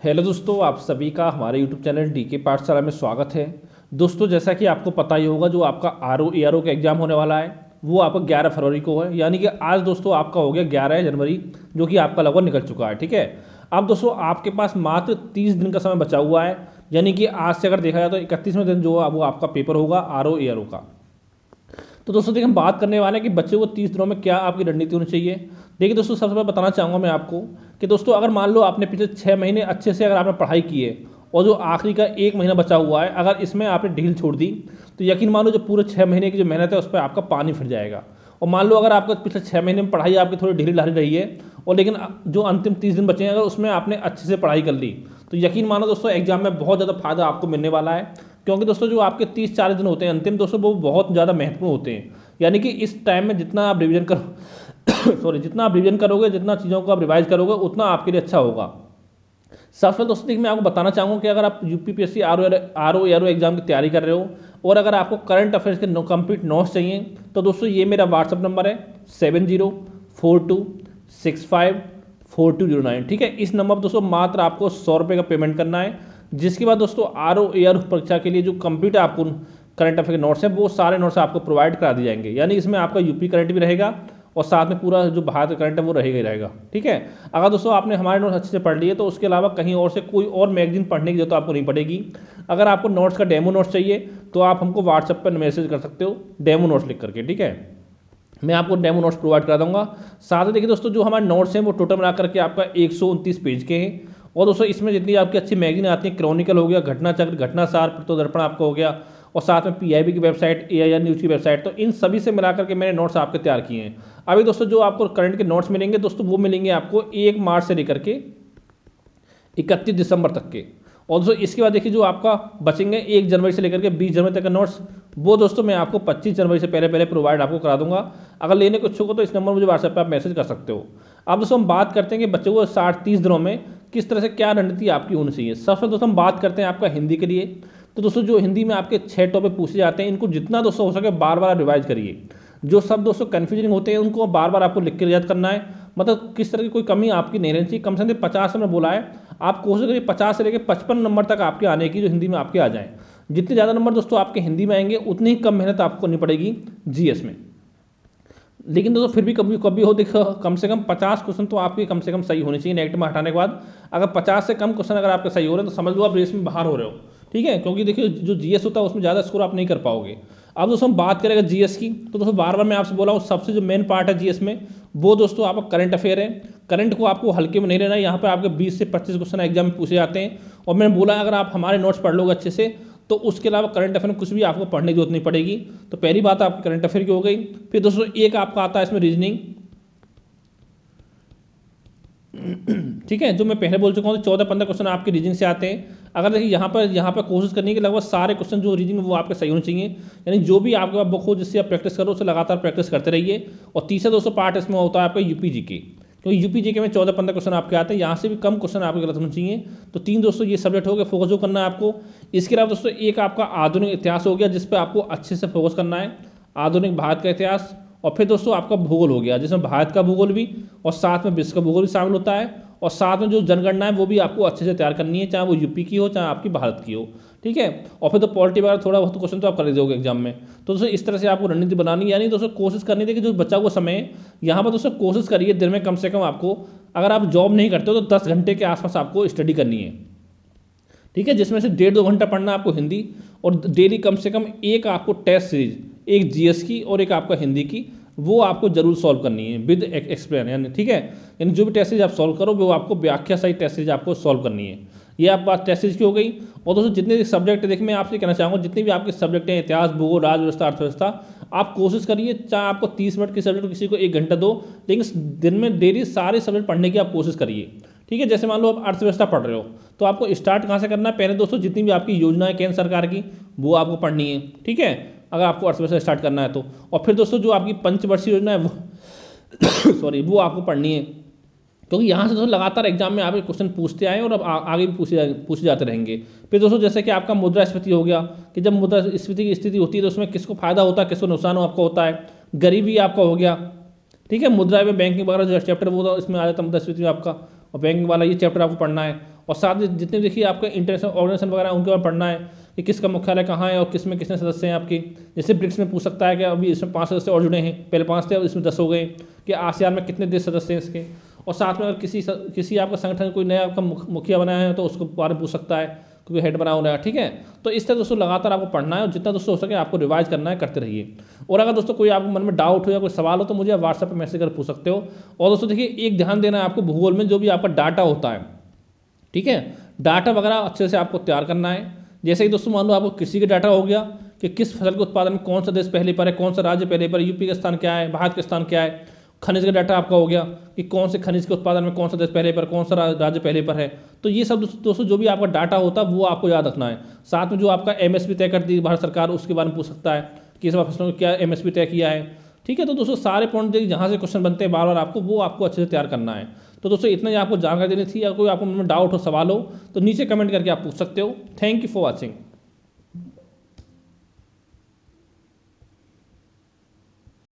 Hello दोस्तों, आप सभी का हमारे यूट्यूब चैनल डीके पाठशाला में स्वागत है। दोस्तों, जैसा कि आपको पता ही होगा, जो आपका आरओ एआरओ का एग्ज़ाम होने वाला है वो आपका 11 फरवरी को है। यानी कि आज दोस्तों आपका हो गया 11 जनवरी, जो कि आपका लगभग निकल चुका है। ठीक है, अब दोस्तों आपके पास मात्र 30 दिन का समय बचा हुआ है। यानी कि आज से अगर देखा जाए तो 31वें दिन जो है वो आपका पेपर होगा आरओ एआरओ का। तो दोस्तों देखिए, हम बात करने वाले हैं कि बच्चे को 30 दिनों में क्या आपकी रणनीति होनी चाहिए। देखिए दोस्तों, सबसे पहले बताना चाहूँगा मैं आपको कि दोस्तों अगर मान लो आपने पिछले 6 महीने अच्छे से अगर आपने पढ़ाई की है और जो आखिरी का 1 महीना बचा हुआ है, अगर इसमें आपने ढील छोड़ दी तो यकीन मान लो जो पूरे 6 महीने की जो मेहनत है उस पर आपका पानी फिर जाएगा। और मान लो अगर आपका पिछले 6 महीने में पढ़ाई आपकी थोड़ी ढीली ढाली रही है और लेकिन जो अंतिम 30 दिन बचे हैं अगर उसमें आपने अच्छे से पढ़ाई कर ली तो यकीन मानो दोस्तों एग्जाम में बहुत ज़्यादा फायदा आपको मिलने वाला है। क्योंकि दोस्तों जो आपके 30-40 दिन होते हैं अंतिम, दोस्तों वो बहुत ज़्यादा महत्वपूर्ण होते हैं। यानी कि इस टाइम में जितना आप रिवीजन करो सॉरी, जितना आप रिवीजन करोगे, जितना चीज़ों को आप रिवाइज करोगे, उतना आपके लिए अच्छा होगा। सबसे पहले दोस्तों देखिए, मैं आपको बताना चाहूँगा कि अगर आप यूपीपीएससी आरओ एआरओ एग्जाम की तैयारी कर रहे हो और अगर आपको करंट अफेयर्स के कंप्लीट नोट्स चाहिए तो दोस्तों ये मेरा व्हाट्सअप नंबर है 7042654209। ठीक है, इस नंबर पर दोस्तों मात्र आपको 100 रुपये का पेमेंट करना है। जिसके बाद दोस्तों आरओ एआरओ परीक्षा के लिए जो कंप्लीट आपको करंट अफेयर के नोट्स हैं वो सारे नोट्स आपको प्रोवाइड करा दिए जाएंगे। यानी इसमें आपका यूपी करंट भी रहेगा और साथ में पूरा जो भारत का करंट है वो रहेगा ही रहेगा। ठीक है, अगर दोस्तों आपने हमारे नोट्स अच्छे से पढ़ लिए तो उसके अलावा कहीं और से कोई और मैगजीन पढ़ने की जरूरत आपको नहीं पड़ेगी। अगर आपको नोट्स का डेमो नोट्स चाहिए तो आप हमको व्हाट्सएप पर मैसेज कर सकते हो डेमो नोट्स लिख करके। ठीक है, मैं आपको डेमो नोट्स प्रोवाइड करा दूंगा। साथ ही देखिए दोस्तों, जो हमारे नोट्स हैं वो टोटल मिला करके आपका 129 पेज के हैं। और दोस्तों इसमें जितनी आपकी अच्छी मैगजीन आती है, क्रॉनिकल हो गया, घटना चक्र, घटना सार, प्रतोदर्पण आपका हो गया, और साथ में पीआईबी की वेबसाइट, एआईआर न्यूज़ की वेबसाइट, तो इन सभी से मिलाकर के मैंने नोट्स आपके तैयार किए हैं। अभी दोस्तों जो आपको करंट के नोट्स मिलेंगे दोस्तों वो मिलेंगे आपको 1 मार्च से लेकर के 31 दिसंबर तक के। और दोस्तों इसके बाद देखिए जो आपका बचेंगे 1 जनवरी से लेकर के 20 जनवरी तक का नोट्स, वो दोस्तों मैं आपको 25 जनवरी से पहले पहले प्रोवाइड आपको करा दूंगा। अगर लेने को इच्छुक हो तो इस नंबर मुझे व्हाट्सएप पे आप मैसेज कर सकते हो। अब दोस्तों हम बात करते हैं कि बच्चों को 60-30 दिनों में किस तरह से क्या रणनीति आपकी होनी चाहिए। सबसे दोस्तों हम बात करते हैं आपका हिंदी के लिए। तो दोस्तों जो हिंदी में आपके 6 टॉपिक पूछे जाते हैं, इनको जितना दोस्तों हो सके बार बार रिवाइज करिए। जो सब दोस्तों कन्फ्यूजन होते हैं उनको बार बार आपको लिख के याद करना है। मतलब किस तरह की कोई कमी आपकी नहीं रहनी चाहिए। कम से कम 50 में बोला है, आप कोशिश करिए 50 से लेकर 55 नंबर तक आपके आने की, जो हिंदी में आपके आ जाएं। जितने ज़्यादा नंबर दोस्तों आपके हिंदी में आएंगे उतनी ही कम मेहनत आपको करनी पड़ेगी जीएस में। लेकिन दोस्तों फिर भी कभी कभी हो देखो, कम से कम 50 क्वेश्चन तो आपके कम से कम सही होने चाहिए नेगेटिव में हटाने के बाद। अगर 50 से कम क्वेश्चन अगर आपके सही हो रहे हैं तो समझ लो आप रेस में बाहर हो रहे हो। ठीक है, क्योंकि देखिए जो जीएस होता है उसमें ज़्यादा स्कोर आप नहीं कर पाओगे। अब दोस्तों हम बात करेंगे जीएस की, तो दोस्तों बार बार मैं आपसे बोला हूँ सबसे जो मेन पार्ट है जीएस में वो दोस्तों आपका करंट अफेयर है। करंट को आपको हल्के में नहीं लेना है। यहाँ पर आपके 20 से 25 क्वेश्चन एग्जाम में पूछे जाते हैं। और मैंने बोला अगर आप हमारे नोट्स पढ़ लोगे अच्छे से तो उसके अलावा करंट अफेयर में कुछ भी आपको पढ़ने की जरूरत नहीं पड़ेगी। तो पहली बात आपकी करंट अफेयर की हो गई। फिर दोस्तों एक आपका आता है इसमें रीजनिंग। ठीक है, जो मैं पहले बोल चुका हूँ 14-15 क्वेश्चन आपके रीजनिंग से आते हैं। अगर देखिए यहाँ पर कोशिश करनी है कि लगभग सारे क्वेश्चन जो रीजनिंग में वो आपके सही होने चाहिए। यानी जो भी आपके पास बुक हो जिससे आप प्रैक्टिस करो उसे लगातार प्रैक्टिस करते रहिए। और तीसरा दोस्तों पार्ट इसमें होता है आपका यूपी जीके, क्योंकि यूपी जीके में 14-15 क्वेश्चन आपके आते हैं। यहाँ से भी कम क्वेश्चन आपके गलत होने चाहिए। तो 3 दोस्तों ये सब्जेक्ट हो गए, फोकस जो करना है आपको। इसके अलावा दोस्तों एक आपका आधुनिक इतिहास हो गया जिस पर आपको अच्छे से फोकस करना है, आधुनिक भारत का इतिहास। और फिर दोस्तों आपका भूगोल हो गया जिसमें भारत का भूगोल भी और साथ में विश्व का भूगोल भी शामिल होता है। और साथ में जो जनगणना है वो भी आपको अच्छे से तैयार करनी है, चाहे वो यूपी की हो चाहे आपकी भारत की हो। ठीक है, और फिर तो पॉलिटी वगैरह थोड़ा बहुत क्वेश्चन तो आप कर ही दोगे एग्जाम में। तो दोस्तों इस तरह से आपको रणनीति बनानी है। यानी दोस्तों कोशिश करनी थी कि जो बच्चा हुआ समय है यहाँ पर दोस्तों कोशिश करिए दिन में कम से कम आपको, अगर आप जॉब नहीं करते हो तो 10 घंटे के आसपास आपको स्टडी करनी है। ठीक है, जिसमें से 1.5-2 घंटा पढ़ना आपको हिंदी, और डेली कम से कम एक आपको टेस्ट सीरीज, एक जीएस की और एक आपका हिंदी की, वो आपको जरूर सॉल्व करनी है विद एक्सप्लेन। यानी ठीक है, यानी जो भी टेस्ट सीरीज आप सॉल्व करो वो आपको व्याख्या सही टेस्ट सीरीज आपको सॉल्व करनी है। ये आप बात टेस्ट सीरीज की हो गई। और दोस्तों जितने भी सब्जेक्ट है, देखिए मैं आपसे कहना चाहूँगा जितने भी आपके सब्जेक्ट हैं, इतिहास, भूगोल, राज व्यवस्था, अर्थव्यवस्था, आप कोशिश करिए चाहे आपको 30 मिनट की सब्जेक्ट किसी को 1 घंटा दो, लेकिन दिन में डेली सारे सब्जेक्ट पढ़ने की आप कोशिश करिए। ठीक है, जैसे मान लो आप अर्थव्यवस्था पढ़ रहे हो तो आपको स्टार्ट कहाँ से करना है, पहले दोस्तों जितनी भी आपकी योजना है केंद्र सरकार की वो आपको पढ़नी है। ठीक है, अगर आपको अर्थव्यवस्था स्टार्ट करना है तो। और फिर दोस्तों जो आपकी पंचवर्षीय योजना है वो सॉरी वो आपको पढ़नी है, क्योंकि यहाँ से दोस्तों लगातार एग्जाम में आपके क्वेश्चन पूछते आए और अब आगे भी पूछे जाते रहेंगे। फिर दोस्तों जैसे कि आपका मुद्रास्फीति हो गया कि जब मुद्रास्फीति की स्थिति होती है तो उसमें किसको फायदा होता है, किसको नुकसान आपको होता है। गरीबी आपका हो गया। ठीक है, मुद्रा में बैंकिंग वगैरह जो चैप्टर वो तो इसमें आ जाता है मुद्रास्फीति में आपका, और बैंकिंग वाला ये चैप्टर आपको पढ़ना है। और साथ ही जितने देखिए आपके इंटरनेशनल ऑर्गेनाइजेशन वगैरह उनके बारे में पढ़ना है कि किसका मुख्यालय कहाँ है और किस में कितने सदस्य हैं आपके। जैसे ब्रिक्स में पूछ सकता है कि अभी इसमें 5 सदस्य और जुड़े हैं, पहले 5 थे अब इसमें 10 हो गए, कि आसियान में कितने देश सदस्य हैं इसके। और साथ में अगर किसी आपका संगठन कोई नया आपका मुखिया बना है तो उसको बारे में पूछ सकता है, क्योंकि हेड बना होना है, ठीक है। तो इस तरह दोस्तों लगातार आपको पढ़ना है और जितना दोस्तों हो सके आपको रिवाइज करना है, करते रहिए। और अगर दोस्तों कोई आपको मन में डाउट हो या कोई सवाल हो तो मुझे आप व्हाट्सएप पर मैसेज कर पूछ सकते हो। और दोस्तों देखिए एक ध्यान देना है आपको, भूगोल में जो भी आपका डाटा होता है, ठीक है, डाटा वगैरह अच्छे से आपको तैयार करना है। जैसे कि दोस्तों मान लो आपको कृषि का डाटा हो गया कि किस फसल के उत्पादन में कौन सा देश पहले पर है, कौन सा राज्य पहले पर है, यूपी का स्थान क्या है, भारत का स्थान क्या है। खनिज का डाटा आपका हो गया कि कौन से खनिज के उत्पादन में कौन सा देश पहले पर, कौन सा राज्य पहले पर है। तो ये सब दोस्तों जो भी आपका डाटा होता है वो आपको याद रखना है। साथ में जो आपका एमएसपी तय करती है भारत सरकार, उसके बारे में पूछ सकता है कि इस बार फसलों में क्या एमएसपी तय किया है, ठीक है। तो दोस्तों सारे पॉइंट देखिए जहाँ से क्वेश्चन बनते हैं बार बार आपको अच्छे से तैयार करना है। तो दोस्तों इतना ही आपको जानकारी देनी थी। या कोई आपको मन में डाउट हो, सवाल हो तो नीचे कमेंट करके आप पूछ सकते हो। Thank you for watching.